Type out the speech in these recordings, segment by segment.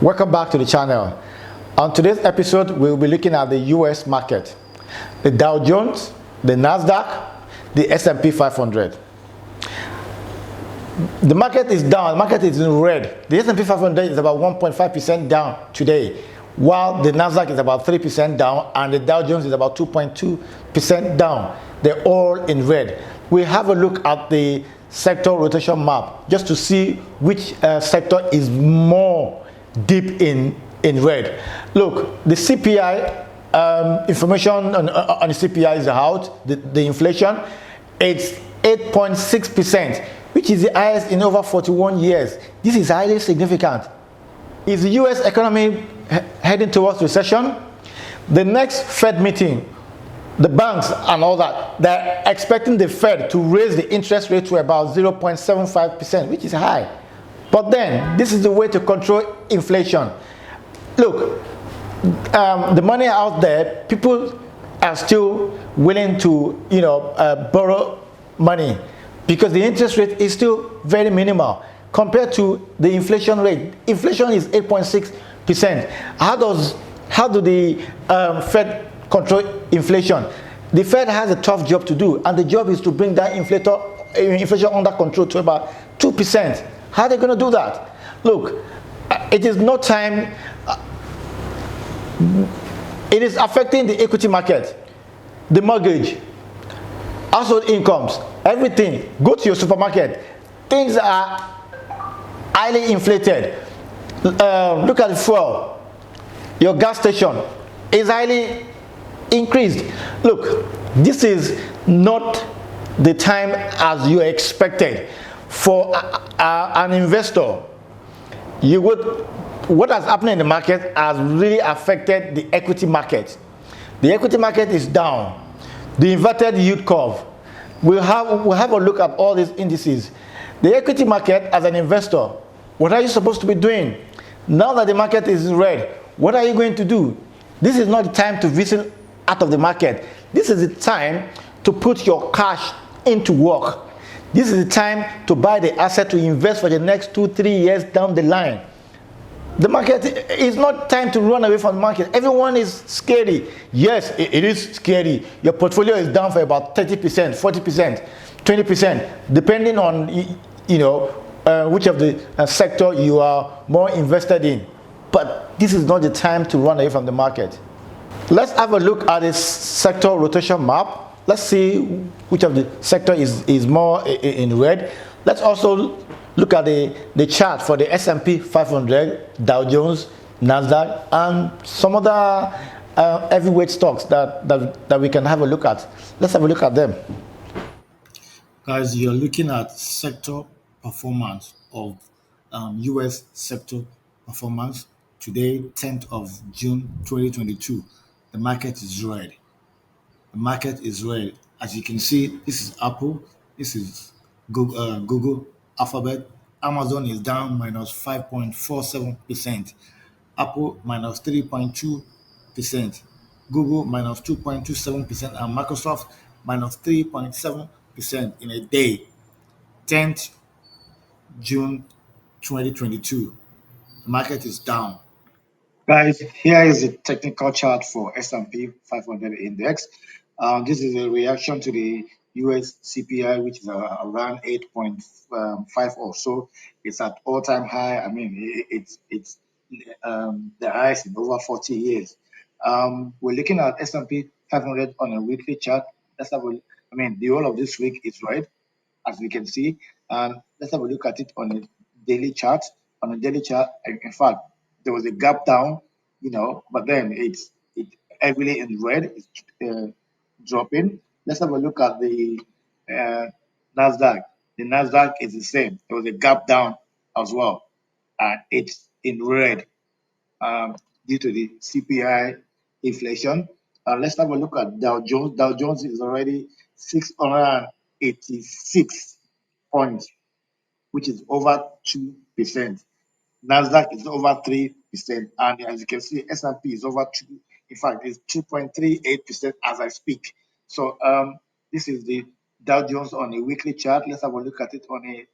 Welcome back to the channel. On today's episode, we'll be looking at the US market, the Dow Jones, the Nasdaq, the S&P 500. The market is down, the market is in red. The S&P 500 is about 1.5% down today, while the Nasdaq is about 3% down and the Dow Jones is about 2.2% down. They're all in red. We have a look at the sector rotation map just to see which sector is more deep in red. Look, the CPI information on the CPI is out. The inflation, it's 8.6%, which is the highest in over 41 years. This is highly significant. Is the US economy heading towards recession? The next Fed meeting, the banks and all that, they're expecting the Fed to raise the interest rate to about 0.75%, which is high. But then, this is the way to control inflation. Look, the money out there, people are still willing to, borrow money because the interest rate is still very minimal compared to the inflation rate. Inflation is 8.6%. How do the Fed control inflation? The Fed has a tough job to do, and the job is to bring that inflation under control to about 2%. How are they going to do that? Look, it is no time. It is affecting the equity market, the mortgage, household incomes, everything. Go to your supermarket. Things are highly inflated. Look at the fuel. Your gas station is highly increased. Look, this is not the time as you expected. For an investor, what has happened in the market has really affected the equity market. The equity market is down. The inverted yield curve. We'll have a look at all these indices. The equity market, as an investor, what are you supposed to be doing? Now that the market is in red, what are you going to do? This is not the time to visit out of the market. This is the time to put your cash into work. This is the time to buy the asset to invest for the next 2-3 years down the line. The market is not time to run away from the market. Everyone is scary. Yes, it is scary. Your portfolio is down for about 30%, 40%, 20%, depending on which of the sector you are more invested in. But this is not the time to run away from the market. Let's have a look at this sector rotation map. Let's see which of the sector is more in red. Let's also look at the chart for the S&P 500, Dow Jones, Nasdaq, and some other heavyweight stocks that we can have a look at. Let's have a look at them. Guys, you're looking at sector performance of US sector performance today, 10th of June 2022. The market is red. The market is red. As you can see, this is Apple, this is Google, Alphabet. Amazon is down minus 5.47%. Apple minus 3.2%. Google minus 2.27%. And Microsoft minus 3.7% in a day. 10th June 2022. The market is down. Guys, here is a technical chart for S&P 500 index. This is a reaction to the US CPI, which is around 8.5 or so. It's at all-time high. I mean, it's the highest in over 40 years. We're looking at S&P 500 on a weekly chart. The whole of this week is red, as we can see. Let's have a look at it on a daily chart. On a daily chart, in fact, there was a gap down, but then it's heavily in red. It's dropping. Let's have a look at the Nasdaq. The Nasdaq is the same. There was a gap down as well, and it's in red due to the CPI inflation. Let's have a look at Dow Jones. Dow Jones is already 686 points, which is over 2%. Nasdaq is over 3%, and as you can see, S&P is over 2. In fact, it's 2.38% as I speak. So this is the Dow Jones on a weekly chart. Let's have a look at it on a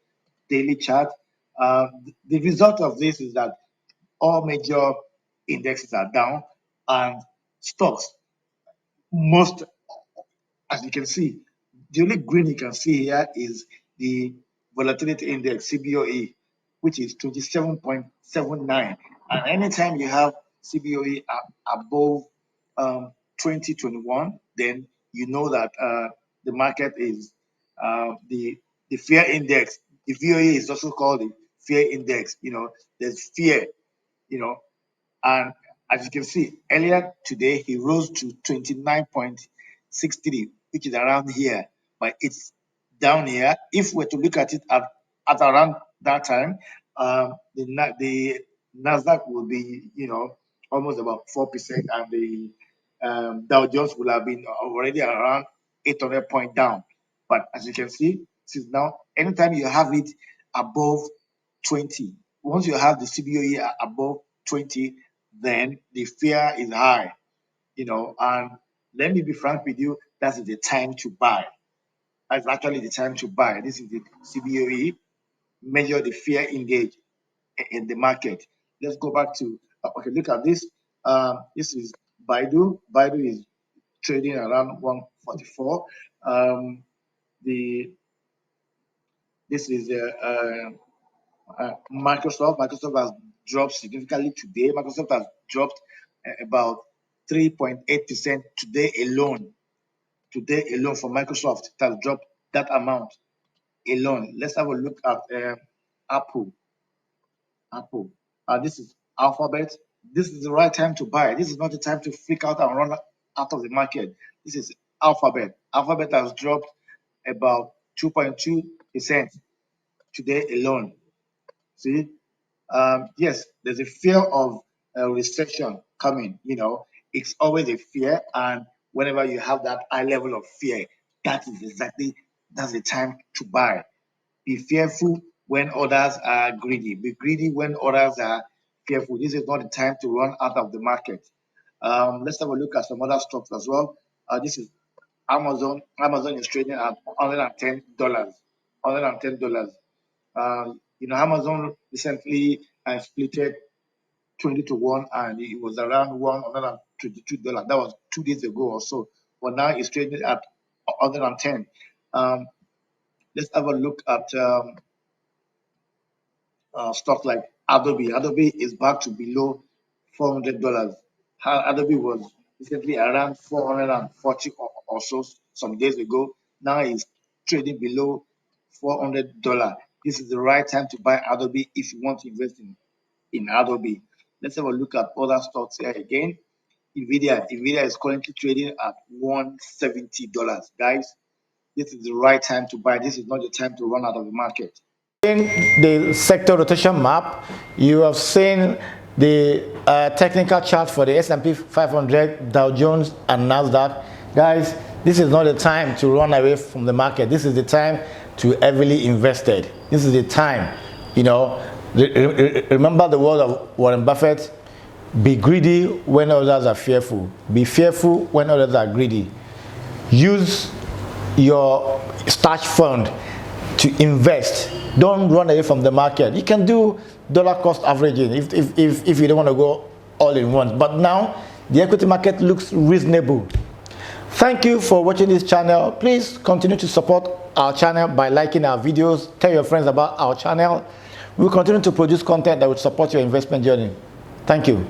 daily chart. The result of this is that all major indexes are down, and stocks, most, as you can see, the only green you can see here is the volatility index, CBOE, which is 27.79. And anytime you have CBOE above 2021, then you know that the market is the fear index. The VOE is also called the fear index. There's fear, you know, and as you can see, earlier today, he rose to 29.63, which is around here, but it's down here. If we're to look at it at around that time, the Nasdaq will be, almost about 4%, and the Dow Jones will have been already around 800 point down. But as you can see, since now, anytime you have it above 20, once you have the CBOE above 20, then the fear is high, and let me be frank with you, that's the time to buy. That's actually the time to buy. This is the CBOE, measure the fear engage in the market. Let's go back to, okay, look at this. This is Baidu. Baidu is trading around 144. This is Microsoft. Microsoft has dropped significantly today. Microsoft has dropped about 3.8% today alone. Today alone for Microsoft, it has dropped that amount alone. Let's have a look at Apple. Apple. This is Alphabet. This is the right time to buy. This is not the time to freak out and run out of the market. This is Alphabet. Alphabet has dropped about 2.2% today alone. See, yes, there's a fear of a recession coming. It's always a fear, and whenever you have that high level of fear, that's the time to buy. Be fearful when others are greedy. Be greedy when others are fearful. This is not the time to run out of the market. Let's have a look at some other stocks as well. This is Amazon. Amazon is trading at $110. $110. Amazon recently splitted 20 to 1, and it was around $122. That was 2 days ago or so. But now it's trading at 110. Let's have a look at stocks like Adobe. Adobe is back to below $400. Adobe was recently around 440 or so some days ago. Now it's trading below $400. This is the right time to buy Adobe if you want to invest in Adobe. Let's have a look at other stocks here again. Nvidia is currently trading at $170. Guys, this is the right time to buy. This is not the time to run out of the market. In the sector rotation map, you have seen the technical chart for the S&P 500, Dow Jones, and Nasdaq. Guys, this is not the time to run away from the market. This is the time to heavily invested. This is the time, remember the word of Warren Buffett: be greedy when others are fearful. Be fearful when others are greedy. Use your stash fund to invest. Don't run away from the market. You can do dollar cost averaging if you don't want to go all in once. But now the equity market looks reasonable. Thank you for watching this channel. Please continue to support our channel by liking our videos. Tell your friends about our channel. We'll continue to produce content that will support your investment journey. Thank you.